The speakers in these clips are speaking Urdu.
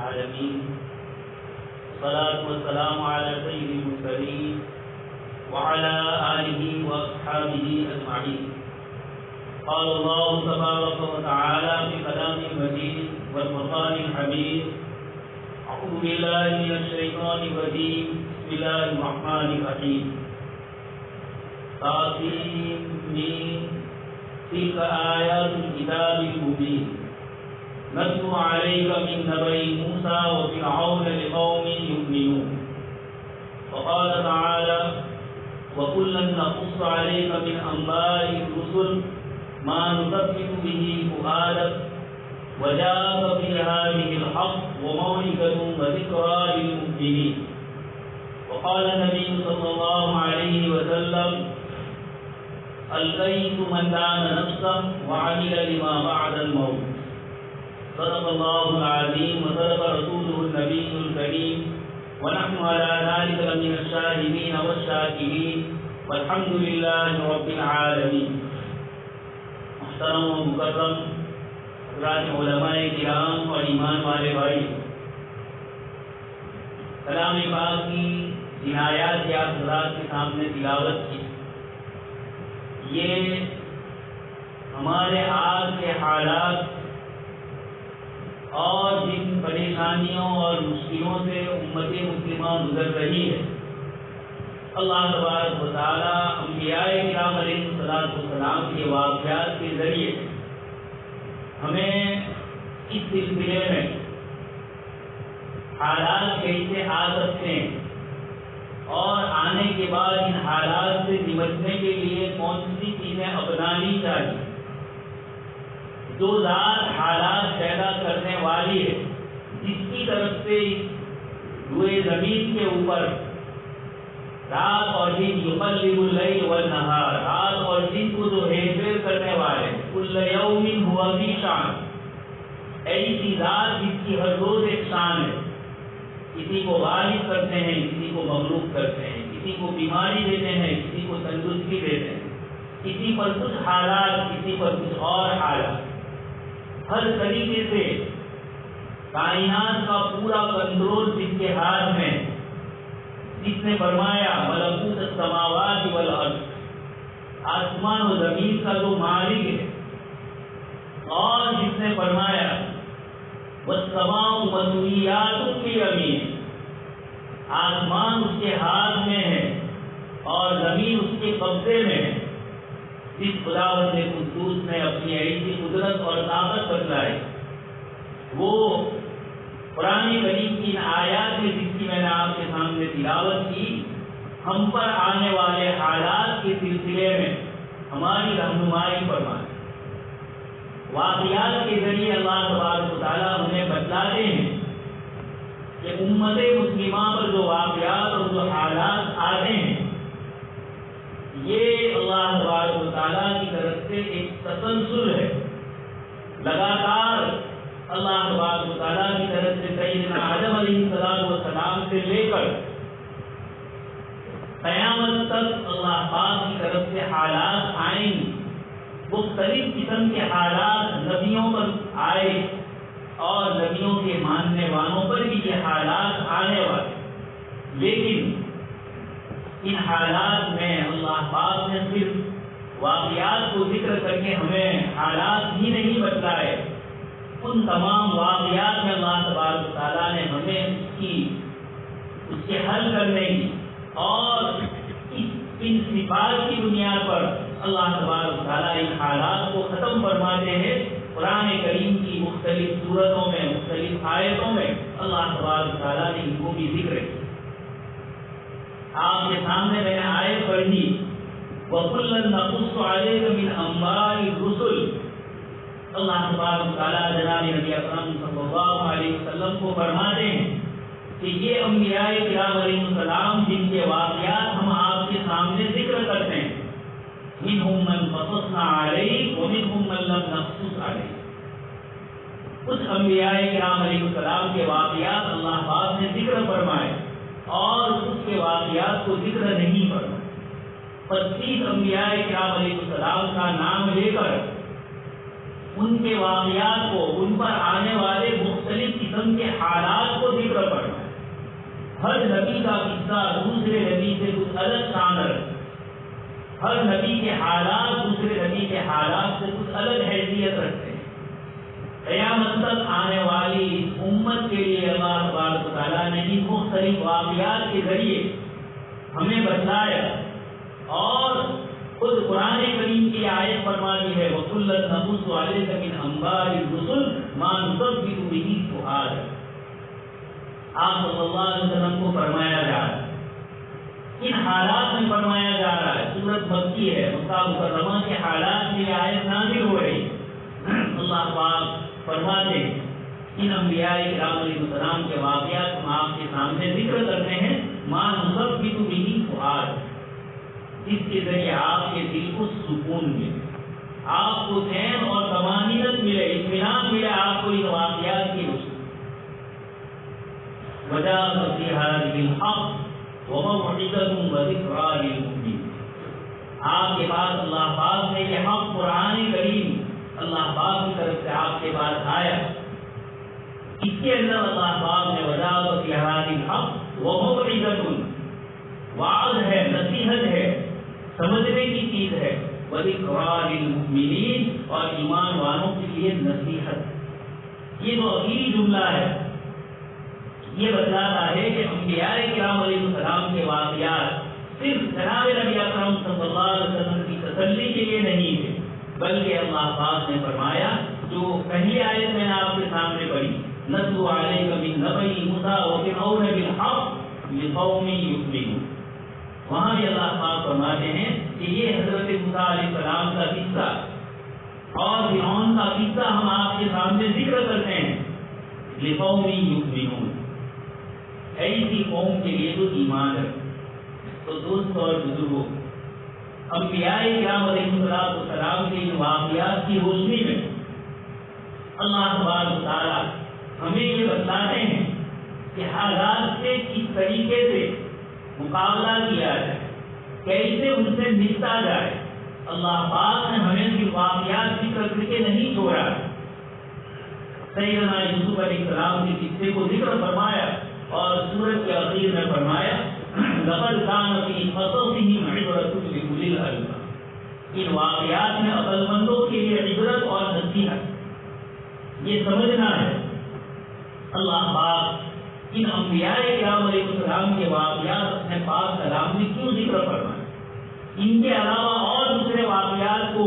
العالمين والصلاة والسلام على سيد المرسلين وعلى آله وأصحابه أجمعين. قال الله تبارك وتعالى في كلامه المجيد والفرقان الحميد: أعوذ بالله من الشيطان الرجيم. بسم الله الرحمن الرحيم. طاسين تلك آيات الكتاب المبين نتلو عليك من نبأ موسى وفرعون لقوم يؤمنون. وقال تعالى: وكلا نقص عليك من أنباء الرسل ما نثبت به فؤادك وجاءك في هذه الحق وموعظة وذكرى للمؤمنين. وقال النبي صلى الله عليه وسلم: الكيس من دان نفسه وعمل لما بعد الموت. صدق الله العظيم وصدق رسوله النبي الكريم ونحن على ذلك لمن الشاهدين والشاكرين والحمد لله رب العالمين. محترم و مکرم حضرات علماء کرام اور ایمان والے بھائی، کلام پاک کی جن آیات یا حضرات کے سامنے تلاوت کی، یہ ہمارے آج کے حالات اور جن پریشانیوں اور مشکلوں سے امت مسلمہ گزر رہی ہے، اللہ تبارک و تعالیٰ انبیاء کرام علیہ السلام کے واقعات کے ذریعے ہمیں اس سلسلے میں حالات کیسے آ سکتے ہیں اور آنے کے بعد ان حالات سے نمٹنے کے لیے کون سی چیزیں اپنانی چاہیے. جو ذات حالات پیدا کرنے والی ہے، جس کی طرف سے روئے زمین کے اوپر رات اور دن یقلب اللیل والنہار، رات اور دن کو جو ہیر پھیر کرنے والے، کل یوم ہوا فی شان، ایسی ذات جس کی ہر روز ایک شان ہے. کسی کو غالب کرتے ہیں، کسی کو مغلوب کرتے ہیں، کسی کو بیماری دیتے ہیں، کسی کو تندرستی دیتے ہیں، کسی پر کچھ حالات، کسی پر کچھ اور حالات. ہر طریقے سے کائنات کا پورا کنٹرول جس کے ہاتھ میں، جس نے فرمایا ملکوت السماوات والارض، آسمان و زمین کا جو مالک ہے، اور جس نے فرمایا والسماء مطویات بیمینہ، آسمان اس کے ہاتھ میں ہے اور زمین اس کے قبضے میں ہے. جس خداوند قدوس نے اپنی ایسی قدرت اور طاقت بتلائی، وہ قرآن کریم کی ان آیات میں جس کی میں نے آپ کے سامنے تلاوت کی، ہم پر آنے والے حالات کے سلسلے میں ہماری رہنمائی فرمائے. واقعات کے ذریعے اللہ تبارک و تعالیٰ ہمیں بتلاتے ہیں کہ امت مسلمہ پر جو واقعات اور جو حالات آتے ہیں، یہ اللہ تبارک و تعالیٰ کی طرف سے ایک تسلسل ہے. لگاتار اللہ تبارک و تعالیٰ کی طرف سے سیدنا آدم علیہ السلام سے لے کر قیامت تک اللہ پاک کی طرف سے حالات آئیں گے. مختلف قسم کے حالات نبیوں پر آئے اور نبیوں کے ماننے والوں پر بھی یہ حالات آنے والے. لیکن ان حالات میں اللہ پاک نے صرف واقعات کو ذکر کر کے ہمیں حالات ہی نہیں بتلائے، ان تمام واقعات میں اللہ تبارک و تعالیٰ نے ہمیں اس کے حل کرنے کی اور ان صفات کی بنیاد پر اللہ تبارک و تعالیٰ ان حالات کو ختم فرماتے ہیں. قرآن کریم کی مختلف صورتوں میں، مختلف آیتوں میں اللہ تبارک و تعالیٰ نے ان کو بھی ذکر کیا. آپ کے سامنے میں نے آیت پڑھی: وَكُلًّا نَقُصُّ عَلَيْكَ مِنْ أَنبَاءِ الرُّسُلِ. اللہ تبارک و تعالیٰ جناب نبی اکرم صلی اللہ علیہ وسلم کو فرماتے ہیں کہ یہ انبیاء کرام علیہ السلام جن کے واقعات ہم آپ کے سامنے ذکر کرتے ہیں، مِنْهُمْ مَنْ قَصَصْنَا عَلَيْكَ وَمِنْهُمْ مَنْ لَمْ نَقْصُصْ عَلَيْكَ. کچھ انبیاء کرام علیہ السلام کے واقعات اللہ پاک نے ذکر فرمائے اور اس کے واقعات کو ذکر نہیں فرمائے. 25 انبیاء کرام علیہ السلام کا نام لے کر ان کے واقعات کو، ان پر آنے والے مختلف قسم کے حالات ذکر فرمایا. ہر نبی کا قصہ دوسرے نبی سے کچھ الگ شان رکھتا ہے. ہر نبی کے حالات دوسرے نبی کے حالات سے کچھ الگ حیثیت رکھتے ہیں. قیامت تک آنے والی اس امت کے لیے اللہ تبارک و تعالیٰ نے ان مختلف واقعات کے ذریعے ہمیں بتلایا اور خود قرآن کریم کی آیت فرما دی ہے وَكُلًّا نَقُصُّ عَلَيْكَ مِنْ أَنْبَاءِ الرُّسُلِ مَا نُثَبِّتُ بِهِ فُؤَادَكَ. آپ صلی اللہ علیہ وسلم کو فرمایا جا رہا ہے، ان حالات میں فرمایا جا رہا ہے. سورت مکی ہے، مکہ مکرمہ کے حالات میں آیت نازل ہو رہی. اللہ پاک فرماتے ہیں ان انبیاء کرام علیہ السلام کے واقعات ہم آپ کے سامنے ذکر کرتے ہیں مَا نُثَبِّتُ بِهِ فُؤَادَكَ، اس کے ذریعے آپ کے دل کو سکون ملے، آپ کو چین اور طمانینت ملے، اطمینان ملے آپ کو ان واقعات کی روشنی. وَجَاءَ فِيهَا بِالْحَقِّ وَمَوْعِظَةٌ وَذِكْرَىٰ لِلْمُؤْمِنِينَ. آپ کے پاس اللہ پاک نے یہ حق قرآن کریم اللہ پاک کی طرف سے آپ کے پاس آیا. اس کے اندر اللہ پاک نے وَجَاءَ فِيهَا بِالْحَقِّ وَمَوْعِظَةٌ، وعظ ہے، نصیحت ہے، سمجھنے کی چیز ہے، وَذِكْرَىٰ لِلْمُؤْمِنِينَ، اور ایمان والوں کے لیے نصیحت. یہ جو اخیری جملہ ہے یہ بتلاتا ہے کہ انبیاء کرام علیہ السلام کے واقعات صرف جناب نبی اکرم صلی اللہ علیہ وسلم کی تسلی کے لیے نہیں ہے، بلکہ اللہ پاک نے فرمایا جو پہلی آیت میں نے آپ کے سامنے پڑھی نَتْلُو عَلَيْكَ مِن نَبَإِ مُوسَىٰ وَفِرْعَوْنَ بِالْحَقِّ لِقَوْمٍ يُؤْمِنُونَ. وہاں بھی اللہ پاک فرماتے ہیں کہ یہ حضرت موسیٰ علیہ السلام کا قصہ اور فرعون کا قصہ ہم آپ کے سامنے ذکر کرتے ہیں لِقَوْمٍ يُؤْمِنُونَ، ایسی قوم کے لیے جو ایمان ہے. تو دوستوں اور بزرگوں، انبیاء کرام علیہ السلام کے ان واقعات کی روشنی میں اللہ تبارک و تعالیٰ ہمیں یہ بتلاتے ہیں کہ حالات سے کس طریقے سے مقابلہ کیا جائے، کیسے ان سے نپٹا جائے. اللہ پاک نے ہمیں بھی واقعات ذکر کر کے نہیں چھوڑا. سیدنا یوسف علیہ السلام کے قصے کو ذکر فرمایا اور سورت کے اخیر میں فرمایا لَقَدْ كَانَ فِي قَصَصِهِمْ عِبْرَةٌ لِأُولِي الْأَلْبَابِ. ان واقعات میں عقل مندوں کے لیے عبرت اور نصیحت یہ سمجھنا ہے. اللہ پاک ان انبیاء کرام علیہ السلام کے واقعات اپنے پاک کلام میں کیوں ذکر فرمائے؟ ان کے علاوہ اور دوسرے واقعات کو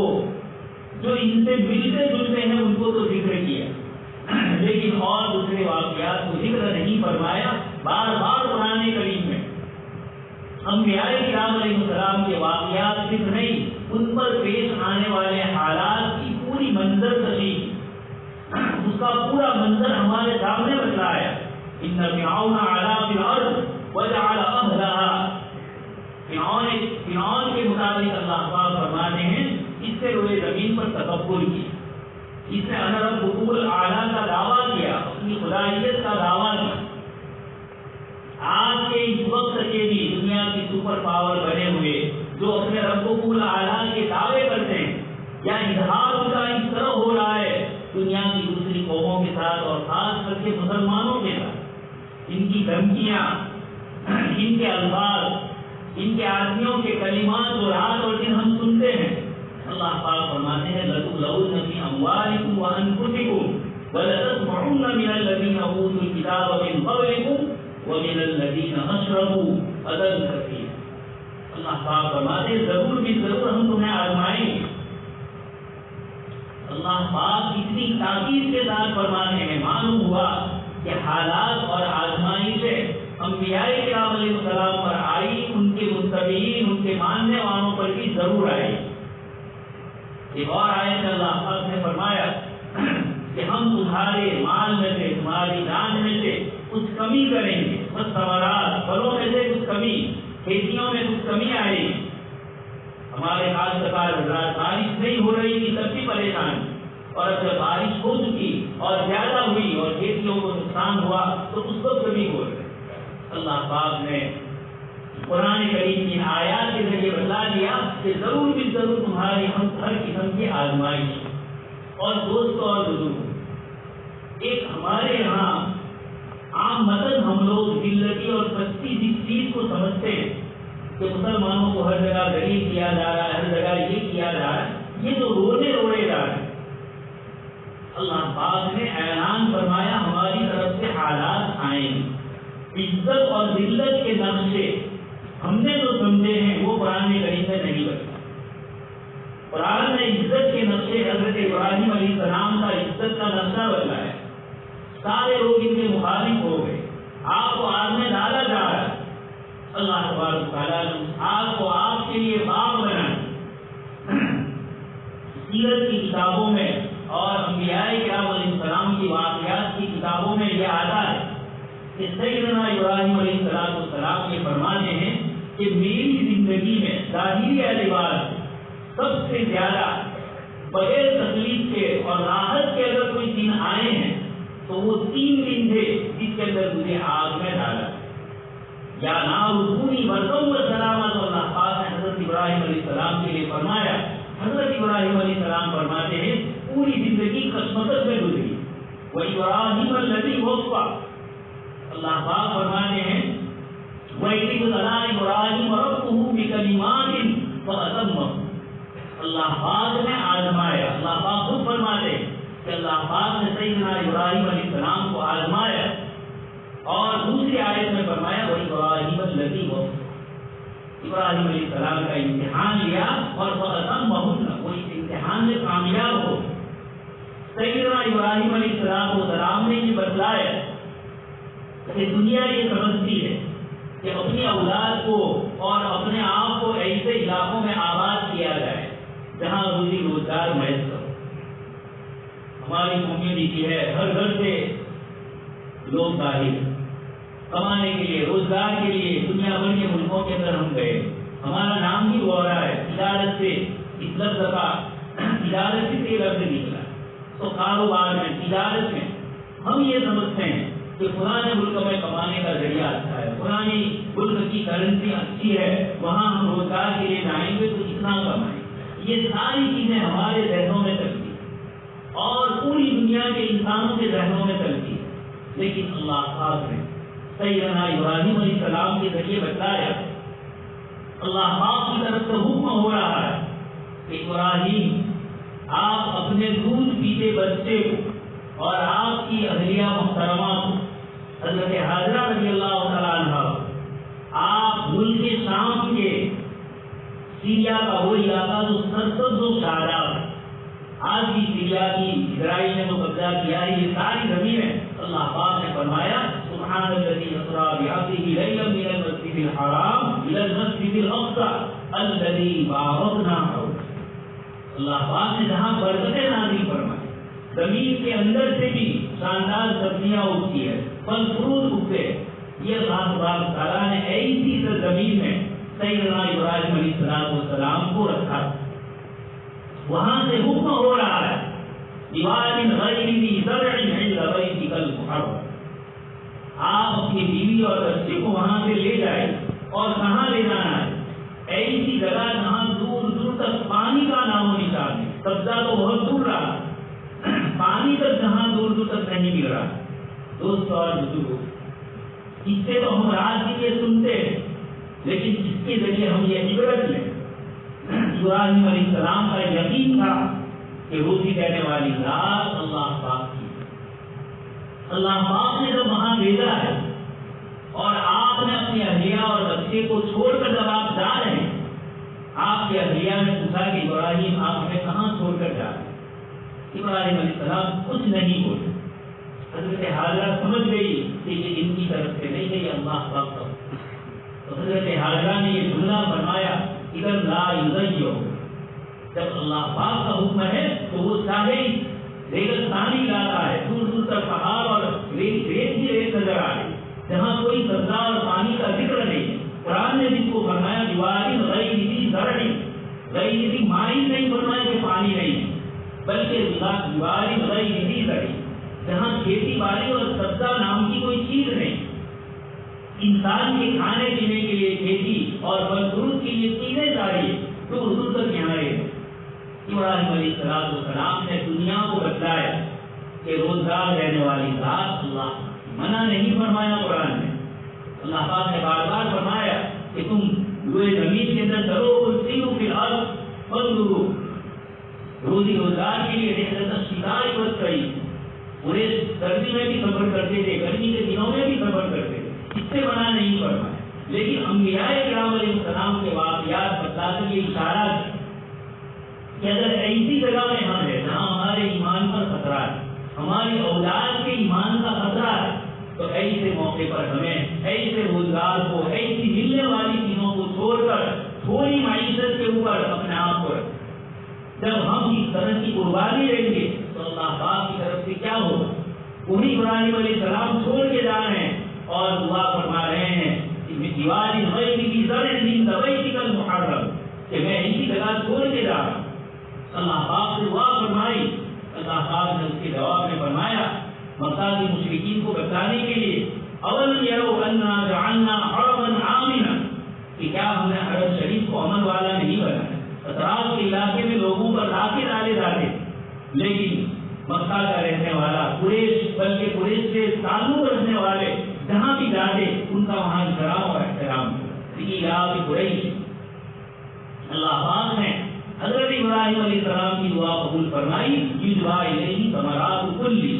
جو ان سے ملتے جلتے ہیں ان کو تو ذکر کیا، لیکن اور دوسرے واقعات کو ذکر نہیں فرمایا. بار بار قرآن کریم میں انبیاء کرام علیہ السلام کے واقعات صرف نہیں، ان پر پیش آنے والے حالات کی پوری منظر کشی، اس کا پورا منظر ہمارے سامنے بتلایا. ان فرعون علا فی الارض وجعل اہلها، فرعون کے مطابق اللہ پاک فرماتے ہیں اس سے روئے زمین پر تکبر کیا، اس نے انا ربکم الاعلی کا دعویٰ کیا، اپنی خدائیت کا دعویٰ کیا. آج کے اس وقت کے بھی دنیا کی سپر پاور بنے ہوئے جو اپنے ربکم الاعلی کے دعوے کرتے ہیں یا اظہار ان کا اس طرح ہو رہا ہے دنیا کی دوسری قوموں کے ساتھ اور خاص کر کے مسلمانوں کے ساتھ، ان کی دھمکیاں، ان کے الفاظ، ان کے آدمیوں کے کلمات جو رات اور دن ہم سنتے ہیں. اللہ پاک فرماتے ہیں لَتُبْلَوُنَّ فِي أَمْوَالِكُمْ وَأَنفُسِكُمْ وَلَتَسْمَعُنَّ مِنَ الَّذِينَ أُوتُوا الْكِتَابَ مِنْ قَبْلِكُمْ وَمِنَ الَّذِينَ أَشْرَكُوا أَذًى كَثِيرًا. اللہ پاک فرماتے ہیں ضرور بھی ضرور ہم تمہیں آزمائیں گے. اللہ پاک اتنی تاکید کے ساتھ فرماتے ہیں، معلوم ہوا کہ حالات اور آزمائشیں انبیاء کرام علیہ السلام پر آئی، ان کے متبعین، ان کے ماننے والوں پر بھی ضرور آئی. ایک اور آیت میں اللہ پاک نے فرمایا کہ ہم تمہارے مال میں سے، تمہاری جان میں سے کچھ کمی کریں گے، بس ثمرات، پھلوں میں سے کچھ کمی، کھیتیوں میں کچھ کمی آئے گی. ہمارے کاشتکار حضرات بارش نہیں ہو رہی تھی تب بھی پریشان، اور جب بارش ہو چکی اور زیادہ ہوئی اور کھیتیوں کو نقصان ہوا تو اس وقت کمی ہو رہی. اللہ پاک نے قرآن کریم کی آیات کے ذریعے بتا دیا کہ ضرور بھی ضرور تمہاری ہم ہر قسم کی آزمائش. اور دوستوں اور بزرگوں، ایک ہمارے یہاں عام مطلب پستی جس چیز کو سمجھتے ہیں کہ مسلمانوں کو ہر جگہ غریب کیا جا رہا ہے، ہر جگہ یہ کیا جا رہا ہے، یہ تو رونے روڑے جا رہے ہیں۔ اللہ پاک نے اعلان فرمایا ہماری طرف سے حالات آئیں گے، عزت اور ذلت کے نقشے ہم نے جو سمجھے ہیں وہ قرآن کریم میں نہیں بتائے۔ قرآن نے عزت کے نقشے حضرت ابراہیم علیہ السلام کا عزت کا نقشہ بتایا، سارے لوگ ان کے مخالف ہو گئے، آپ کو آگ میں ڈالا جا رہا ہے۔ اللہ تبارک تعالیٰ نے آگ کو آپ کے لیے باغ بنایا۔ سیرت کی کتابوں میں اور انبیاء کرام علیہ السلام کی واقعات کی کتابوں میں یہ آتا ہے کہ سیدنا ابراہیم علیہ السلام یہ فرماتے ہیں کہ میری زندگی میں ظاہری اعتبار سے سب سے زیادہ بغیر تکلیف کے اور راحت کے اگر کوئی دن آئے ہیں تو وہ 3 دن تھے جس کے اندر مجھے آگ میں ڈالا، یا نار کونی بردم و سلامت۔ اللہ پاک نے حضرت ابراہیم علیہ السلام کے لیے فرمایا۔ حضرت ابراہیم علیہ السلام فرماتے ہیں پوری زندگی کشمکش میں گزری، وَإِبْرَاهِيمَ الَّذِي وَفَّى۔ اللہ پاک فرماتے ہیں وَإِذْ ابْتَلَىٰ إِبْرَاهِيمَ رَبُّهُ بِكَلِمَاتٍ فَأَتَمَّهُنَّ۔ اللہ پاک نے آزمایا۔ اللہ پاک خود فرماتے ہیں کہ اللہ پاک نے سیدنا ابراہیم علیہ السلام کو آزمایا، اور دوسری آیت میں فرمایا وَإِبْرَاهِيمَ الَّذِي وَفَّى۔ ابراہیم علیہ السلام کا امتحان لیا اور فَأَتَمَّهُنَّ، وہ اس امتحان میں کامیاب ہو۔ سیدنا ابراہیم علیہ السلام نے یہ بتلایا کہ دنیا یہ سمجھتی ہے کہ اپنی اولاد کو اور اپنے آپ کو ایسے علاقوں میں آباد کیا جائے جہاں روزی روزگار میسر ہو۔ ہماری کمیونٹی ہے، ہر گھر سے لوگ باہر کمانے کے لیے، روزگار کے لیے دنیا بھر کے ملکوں کے اندر ہم گئے، ہمارا نام بھی ہو رہا ہے تجارت سے، اس لفظ کا تجارت سے لفظ نکلا، تو کاروبار میں، تجارت میں ہم یہ سمجھتے ہیں کہ پرانے ملک میں کمانے کا ذریعہ اچھا ہے، پرانی ملک کی کرنسی اچھی ہے، وہاں ہم روزگار کے لیے جائیں گے تو اتنا کمائیں۔ یہ ساری چیزیں ہمارے ذہنوں میں چلتی ہیں اور پوری دنیا کے انسانوں کے ذہنوں میں چلتی ہے، لیکن اللہ پاک نے سیدنا ابراہیم علیہ السلام کے ذریعے بتایا، اللہ پاک کی طرف سے حکم ہو رہا ہے کہ ابراہیم آپ اپنے دودھ پیتے بچے کو اور آپ کی اہلیہ محترمہ کو، حضرت حاجرہ رضی اللہ تعالیٰ عنہ، آپ ملک شام کے سیریا کا وہ علاقہ جو سرسبز و شاداب ہے، آج بھی سیریا کی اسرائیل نے وہ قبضہ کیا ہے، یہ ساری زمینیں اللہ پاک نے فرمایا سبحان الذی اسری بعبدہ لیلا من المسجد الحرام الی المسجد الاقصی الذی بارکنا حولہ۔ اللہ پاک نے جہاں برکتیں نازل فرمائی، زمین کے اندر سے بھی شاندار سبزیاں اگتی ہے، پھل فروٹ اگتے ہیں، یہ اللہ تبارک تعالیٰ نے ایسی زمین میں سیدنا ابراہیم علیہ السلام کو رکھا، وہاں سے حکم ہو رہا ہے دیوار غیر ذی زرع عند بیتک المحرم، آپ اپنی بیوی اور بچے کو وہاں سے لے جائیں، اور کہاں لے جانا ہے؟ ایسی جگہ جہاں دور دور تک پانی کا نام و نشان ہے، قبضہ تو بہت دور رہا، پانی تک جہاں دور دور تک نہیں مل رہا۔ دوستوں اور بزرگوں، اس سے تو ہم رات کے لیے سنتے ہیں، لیکن جس کے ذریعے ہم یہ عبرت لیں، ابراہیم علیہ السلام کا یقین تھا کہ روزی دینے والی ذات اللہ پاک کی، اللہ پاک نے جب وہاں بھیجا ہے اور آپ نے اپنی اہلیہ اور بچے کو چھوڑ کر جب آپ جا رہے ہیں، آپ کی اہلیہ نے پوچھا کہ ابراہیم آپ ہمیں کہاں چھوڑ کر جا رہے ہیں؟ ابراہیم علیہ السلام کچھ نہیں بولے۔ حضرت حاجرہ سمجھ گئی کہ یہ ان کی طرف سے نہیں ہے، یہ اللہ پاک کا، تو حضرت حاجرہ نے یہ جملہ فرمایا ادھر لا یضیع، جب اللہ پاک کا حکم ہے تو وہ چاہے ریگستانی علاقہ ہے، دور دور تک پہاڑ اور ریت ہی ریت نظر آ رہی، جہاں کوئی سبزہ اور پانی کا ذکر نہیں۔ قرآن نے جس کو فرمایا دیواری غیر ذی زرع، غیر ذی مائی نہیں فرمایا کہ پانی نہیں ہے، بلکہ دیواری غیر ذی زرع، جہاں کھیتی باڑی اور سبزہ نام کی کوئی چیز نہیں، انسان کے کھانے پینے کے لیے کھیتی اور پھل فروٹ کے لیے چیزیں چاہیے، تو حضور تک یہاں رہے۔ ابراہیم علیہ السلام نے دنیا کو بتلایا کہ روزگار دینے والی ذات اللہ، منع نہیں فرمایا قرآن نے، اللہ پاک نے بار بار فرمایا کہ تم روئے زمین کے اندر کرو سیرو فی الارض فانظروا، روزی روزگار کے لیے رحلت الشتاء والصیف، پورے سردی میں بھی سفر کرتے تھے، گرمی کے دنوں میں بھی سفر کرتے تھے، اس سے منع نہیں فرمایا. لیکن انبیاء کرام علیہ السلام کے واقعات بتاتے یہ اشارہ ہے کہ اگر ایسی جگہ میں ہم ہیں جہاں ہمارے ایمان پر خطرہ ہے، ہماری اولاد کے ایمان کا خطرہ ہے، تو ایسے موقع پر ہمیں ایسے روزگار کو، ایسی ملنے والی چیزوں کو چھوڑ کر تھوڑی معیشت کے اوپر اپنے آپ کو رکھیں. جب ہم اس طرح کی قربانی دیں گے تو اللہ پاک کی طرف سے کیا ہوگا؟ انہیں ابراہیم علیہ السلام چھوڑ کے جا رہے ہیں اور دعا فرما رہے ہیں دیواری غیر کی زرع من ذبیحک المحرم، کہ میں اسی جگہ چھوڑ کے جا رہا ہوں. اللہ پاک سے دعا فرمائی. اللہ پاک نے اس کے جواب میں فرمایا مکہ کے مشرکین کو بتانے کے لیے اولم یروا انا جعلنا حرما آمنا، کہ کیا ہم نے حرم شریف کو امن والا نہیں بنایا؟ اطراف کے علاقے میں لوگوں پر راکٹ ڈالے جاتے، لیکن مکہ کا رہنے والا قریش، بلکہ قریش سے تعلق رکھنے والے جہاں بھی جاتے ان کا وہاں احترام اور احترام. قریش اللہ پاک نے حضرت ابراہیم علیہ السلام کی دعا قبول فرمائی. یجبا الیہ ثمرات کل شیء،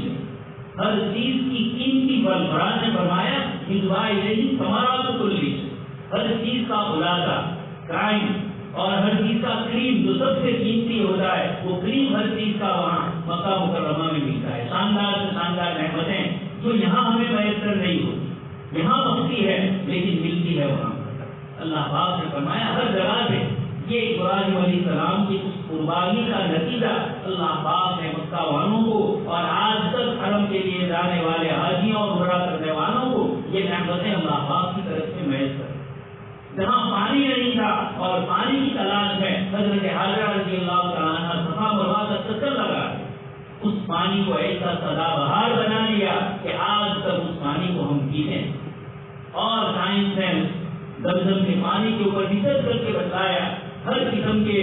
ہر چیز کی قیمتی پھل. قرآن نے فرمایا یجبا الیہ ثمرات کل شیء، ہر چیز کا خلاصہ، کرائم اور ہر چیز کا کریم جو سب سے قیمتی ہوتا ہے وہ کریم ہر چیز کا وہاں مکہ مکرمہ میں ملتا ہے. شاندار سے شاندار نعمتیں جو یہاں ہمیں میسر نہیں ہوتی، یہاں بختی ہے لیکن ملتی ہے وہاں. اللہ پاک نے فرمایا ہر جگہ سے یہ ابراہیم علیہ السلام کی اس قربانی کا نتیجہ اللہ پاک نے مکہ والوں کو اور آج تک حرم کے لیے جانے والے حاجیوں اور عمرہ کرنے والوں کو یہ نعمتیں اللہ پاک کی طرف سے میسر. جہاں پانی نہیں تھا اور پانی کی تلاش میں حضرت حاجرہ رضی اللہ تعالیٰ عنہ صفا مروا کا چکر لگا، اس پانی کو ایسا سدا بہار بنا لیا کہ آج تک اس پانی کو ہم پیتے ہیں. اور سائنس نے زمزم کے پانی کے اوپر ریسرچ کر کے بتایا ہر قسم کے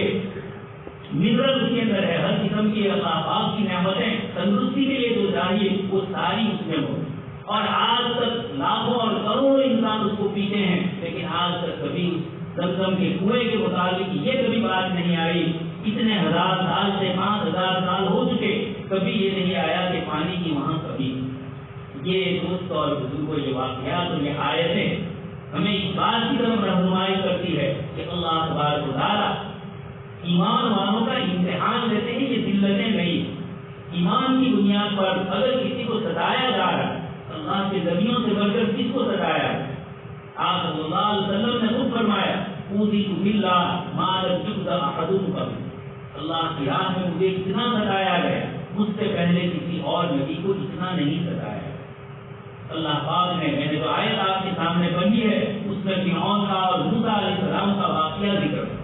منرل اس کے اندر ہے، ہر قسم کی اللہ پاک کی نعمتیں تندرستی کے لیے جو چاہیے وہ ساری اس میں ہو. اور آج تک لاکھوں اور کروڑوں انسان اس کو پیتے ہیں، لیکن آج تک کبھی اس زمزم کے کنویں کے متعلق یہ کبھی بات نہیں آئی. اتنے ہزار سال سے 5000 سال ہو چکے، کبھی یہ نہیں آیا کہ پانی کی وہاں کبھی. یہ دوست اور بزرگوں یہ واقعات اور یہ آیتیں ہمیں اس بات کی طرف رہنمائی کرتی ہے کہ اللہ تبارک و تعالیٰ ایمان والوں کا امتحان لیتے ہیں. یہ ذلتیں نہیں، ایمان کی بنیاد پر اگر کسی کو ستایا جا رہا ہے، اللہ کے نبیوں سے بڑھ کر کس کو ستایا ہے؟ آپ صلی اللہ علیہ وسلم نے خود فرمایا اوذیت باللہ ما لم یؤذ احد قبل، اللہ کی راہ میں مجھے اتنا ستایا گیا، مجھ سے پہلے کسی اور نبی کو اتنا نہیں ستایا. اللہ پاک نے میں نے جو آیت آپ کے سامنے پڑھی ہے اس میں فرعون کا اور موسیٰ علیہ السلام کا واقعہ ذکر ہے.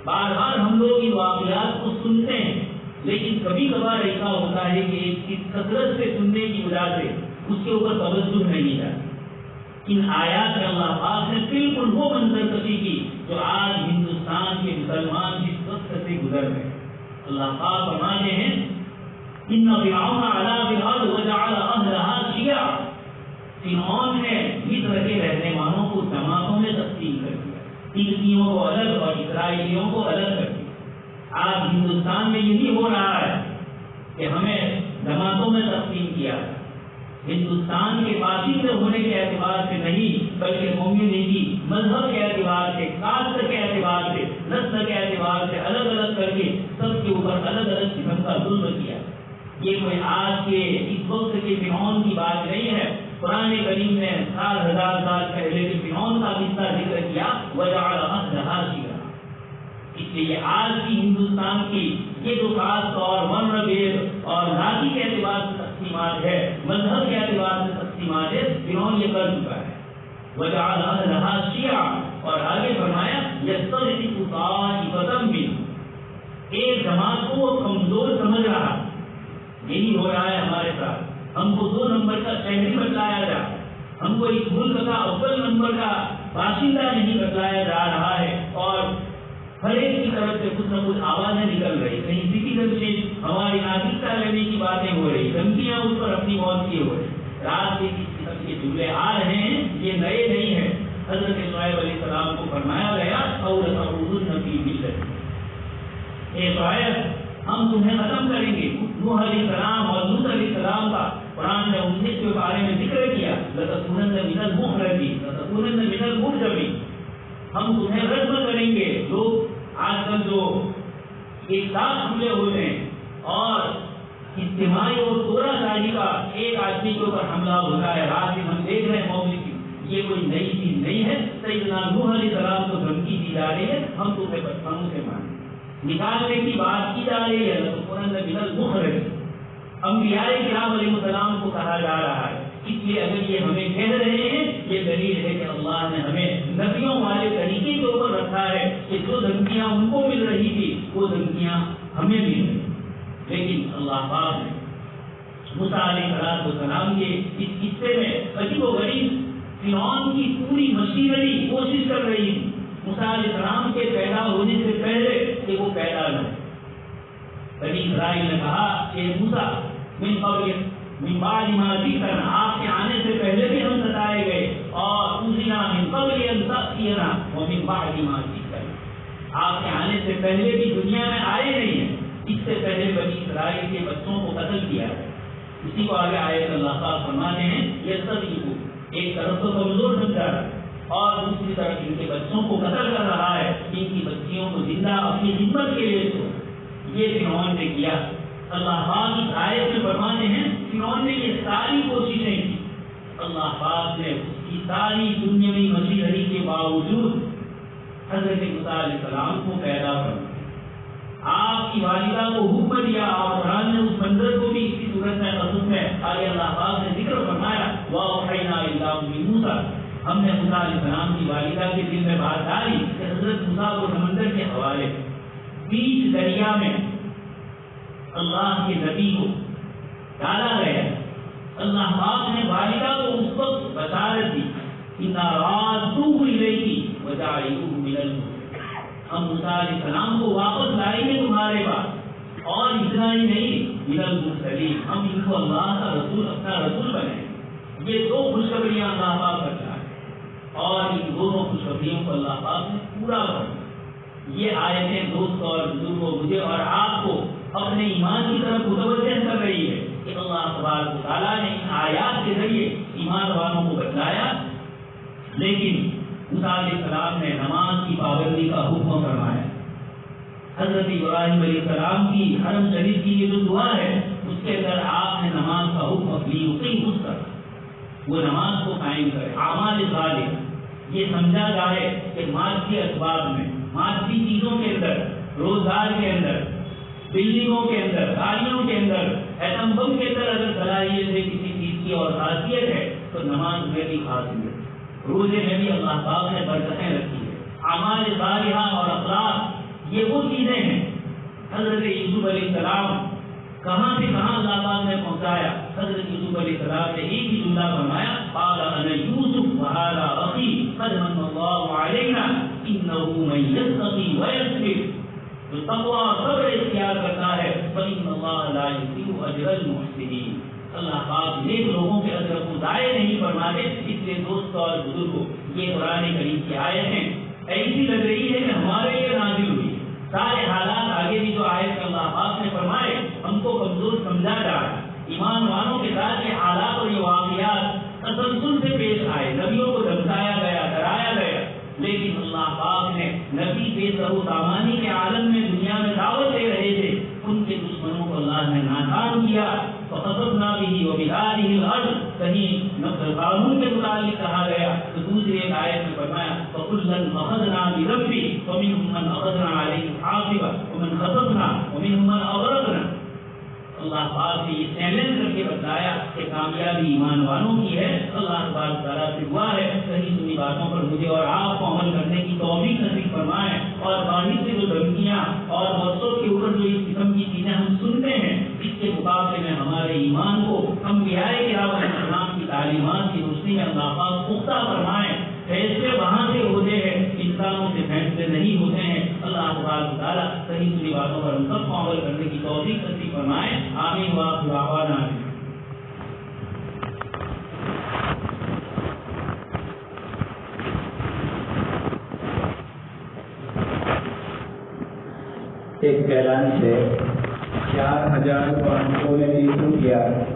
بار بار ہم لوگ ان واقعات کو سنتے ہیں، لیکن کبھی کبھار ایسا ہوتا ہے کہ اس کثرت سے سننے کی وجہ سے اس کے اوپر توجہ نہیں جاتی. ان آیات میں اللہ پاک نے بالکل وہ منظر کشی کی جو آج ہندوستان کے مسلمان جس وقت سے گزر رہے ہیں. اللہ پاک فرماتے ہیں ان فرعون علا فی الارض وجعل اہلها شیعا، فرعون نے مصر کے رہنے والوں کو جماعتوں میں تقسیم کر دیا، ترکیوں کو الگ اور اسرائیلیوں کو الگ کر دیا. آج ہندوستان میں یہی ہو رہا ہے کہ ہمیں جماعتوں میں تقسیم کیا ہے. ہندوستان کے باشندے ہونے کے اعتبار سے نہیں بلکہ کمیونٹی مذہب کے اعتبار سے، کاسٹ کے اعتبار سے، نسل کے اعتبار سے الگ الگ کر کے سب کے اوپر الگ الگ قسم کا ظلم کیا. یہ کوئی آج کے اس وقت کے فرعون کی بات نہیں ہے. قرآن کریم نے 7000 سال پہلے کے فرعون کا قصہ ذکر کیا وجعل اہلها شیعا. اس لیے آج کی ہندوستان کی یہ جو خاص طور ورن اور ذاتی کے اعتبار سے تقسیمات ہے، مذہب کے اعتبار سے تقسیمات ہے، فرعون یہ کر چکا ہے. وجعل اہلها شیعا، اور آگے فرمایا یستضعف طائفة منهم، ایک جماعت کو وہ کمزور سمجھ رہا. یہی ہو رہا ہے ہمارے ساتھ. ہم کو 2 نمبر کا شہری بتلایا جا رہا ہے، ہم کو اس ملک کا اول نمبر کا باشندہ نہیں بتلایا جا رہا ہے، اور ہر ایک کی طرف سے کچھ نہ کچھ آوازیں نکل رہی. کہیں سٹیزن شپ ہماری ناگرکتا لینے کی باتیں ہو رہی، دھمکیاں اس پر اپنی موت کی ہو رہی. رات کے کس قسم کے جملے آ رہے ہیں یہ نئے نہیں ہیں. حضرت شعیب علیہ السلام کو فرمایا گیا اور تعودن فی ملت، اے شعیب ہم تمہیں ختم کریں گے. نوح علیہ السلام اور لوط علیہ السلام کا قرآن نے 19 کے بارے میں ذکر کیا. لتکونن من المخرجین لتکونن من المرجمین، ہم تمہیں رجم کریں گے. لوگ آج کل جو ایک ساتھ حملے ہوتے ہیں اور اجتماعی اور توڑا داری کا ایک آدمی کے اوپر حملہ ہوتا ہے، رات میں ہم دیکھ رہے ہیں موقع کی، یہ کوئی نئی چیز نہیں ہے. سیدنا نوح علیہ السلام کو دھمکی دی جا رہی ہے ہم تمہیں پتھروں سے ماریں، نکالنے کی بات کی جا رہی ہے. لتکونن من المخرجین، انبیاء کرام علیہ السلام کو کہا جا رہا ہے. اس لیے اگر یہ ہمیں کہہ رہے ہیں یہ دلیل ہے کہ اللہ نے ہمیں نبیوں والے طریقے کے اوپر رکھا ہے کہ جو دھمکیاں ان کو مل رہی تھی وہ دھمکیاں ہمیں مل رہی. لیکن اللہ پاک نے موسیٰ علیہ السلام کے اس قصے میں عجیب و غریب فرعون کی پوری مشینری کوشش کر رہی تھی موسیٰ علیہ السلام کے پیدا ہونے سے پہلے کہ وہ پیدا نہ ہو. بنی اسرائیل نے کہا کہ موسیٰ من بعد ما جئتنا، آپ کے آنے سے پہلے بھی ہم ستائے گئے، اور اوذینا من قبل ان تأتینا ومن بعد ما جئتنا، آپ کے آنے سے پہلے بھی دنیا میں آئے نہیں ہیں، اس سے پہلے بنی اسرائیل کے بچوں کو قتل کیا ہے. اسی کو آگے آیت اللہ تعالیٰ فرماتے ہیں یہ سب ایک طرف تو کمزور بن جا رہا ہے اور دوسری طرف ان کے بچوں کو قتل کر رہا ہے، ان کی بچیوں کو زندہ اپنی خدمت کے لیے چھوڑ. یہ فرعون نے کیا. اللہ پاک اس آیت میں فرماتے ہیں فرعون نے یہ ساری کوششیں کی، اللہ پاک نے اس کی ساری دنیاوی مشینری کے باوجود حضرت موسیٰ علیہ السلام کو پیدا فرمایا. آپ کی والدہ کو حکم دیا اور قرآن نے اس منظر کو بھی اسی صورت میں قصص میں آگے اللہ پاک نے ذکر فرمایا وَأَوْحَيْنَا إِلَىٰ أُمِّ مُوسَىٰ، ہم نے موسیٰ علیہ السلام کی والدہ کے دل میں بات ڈالی کہ حضرت موسیٰ کو سمندر کے حوالے بیچ دریا میں اللہ کے نبی کو ڈالا گیا. اللہ پاک نے والدہ کو اس وقت بشارت دی إِنَّا رَادُّوهُ إِلَيْكِ وَجَاعِلُوهُ مِنَ الْمُرْسَلِينَ، ہم موسیٰ علیہ السلام کو واپس لائیں گے تمہارے پاس، اور اتنا ہی نہیں من المرسلین، ہم ان کو اللہ کا رسول اپنا رسول بنائیں گے. یہ دو خوشخبریاں اللہ پاک کرتا ہے اور ان دونوں خوشخبریوں کو اللہ پاک نے پورا کر. یہ آیتیں دوست اور بزرگوں مجھے اور آپ کو اپنے ایمان کی طرف متوجہ کر رہی ہے کہ اللہ تبارک و تعالیٰ نے ان آیات کے ذریعے ایمان والوں کو بتلایا. لیکن موسیٰ علیہ السلام نے نماز کی پابندی کا حکم فرمایا. حضرت ابراہیم علیہ السلام کی حرم شریف کی یہ جو دعا ہے اس کے اندر آپ نے نماز کا حکم لیقیم کر، وہ نماز کو قائم کرے. اعمال صالحہ یہ سمجھا جائے کہ مادی اسباب میں، مادی چیزوں کے اندر، روزگار کے اندر، بلڈنگوں کے اندر، گاڑیوں کے اندر، ایٹم بم کے اندر اگر صلاحیت ہے کسی چیز کی اور خاصیت ہے تو نماز میں بھی خاصیت ہے، روزے میں بھی اللہ پاک نے برکتیں رکھی ہے. اعمال صالحہ اور اخلاق یہ وہ چیزیں ہیں. حضرت یوسف علیہ السلام کہاں سے کہاں اللہ پاک نے پہنچایا. حضرت یوسف علیہ السلام نے ایک ہی جملہ فرمایا قال انا یوسف وهذا اخی قد من اللہ علینا انه من یتقی ویصبر، جو تقوی اور صبر اختیار کرتا ہے فإن اللہ لا یضيع اجر المحسنین، اللہ پاک نیک لوگوں کے اجر کو ضائع نہیں فرماتے. اس لیے دوستوں اور بزرگوں یہ قرآن کریم کی آیتیں ایسی لگ رہی ہے کہ ہمارے لیے نازل ہوئی. سارے حالات آگے بھی جو آیت اللہ پاک نے فرمائے ہم کو کمزور سمجھا جا رہا ہے. ایمان والوں کے ساتھ یہ حالات اور یہ واقعات تسلسل سے پیش آئے، نبیوں کو دھمکایا گیا، ڈرایا گیا، لیکن اللہ پاک نے نبی بے سر و سامانی کے عالم میں دنیا میں دعوت دے رہے تھے، ان کے دشمنوں کو اللہ نے ناکام کیا. فَخَسَفْنَا بِهِ وَبِدَارِهِ الْأَرْضَ، کہیں نقل قانون کے متعلق کہا گیا تو دوسری ایک آیت میں فرمایا فَكُلًّا أَخَذْنَا بِذَنبِهِ وَمِنْهُم مَّنْ أَخَذْنَا عَلَيْهِ حَاصِبًا وَمَنْ خَسَفْنَا وَمِنْهُم مَّنْ أَغْرَقْنَا. اللہ پاک نے یہ چیلنج کر کے بتایا کہ کامیابی ایمان والوں کی ہے. اللہ تبارک تعالیٰ سے دعا ہے صحیح سنی باتوں پر مجھے اور آپ کو عمل کرنے کی توفیق نصیب فرمائے، اور باہر سے جو دھمکیاں اور WhatsApp کے اوپر جو اس قسم کی چیزیں ہم سنتے ہیں اس کے مقابلے میں ہمارے ایمان کو انبیاء کرام علیہ السلام کی تعلیمات کی روشنی میں اللہ پاک پختہ فرمائے. فیصلے وہاں سے ہوتے ہیں، انسانوں سے فیصلے نہیں ہوتے ہیں. اللہ تبارک تعالیٰ صحیح سنی باتوں پر ہم سب کو عمل کرنے کی توفیق نصیب فرمائے. آمین وآخر دعوانا. ایک اعلان سے 4,530 روپیہ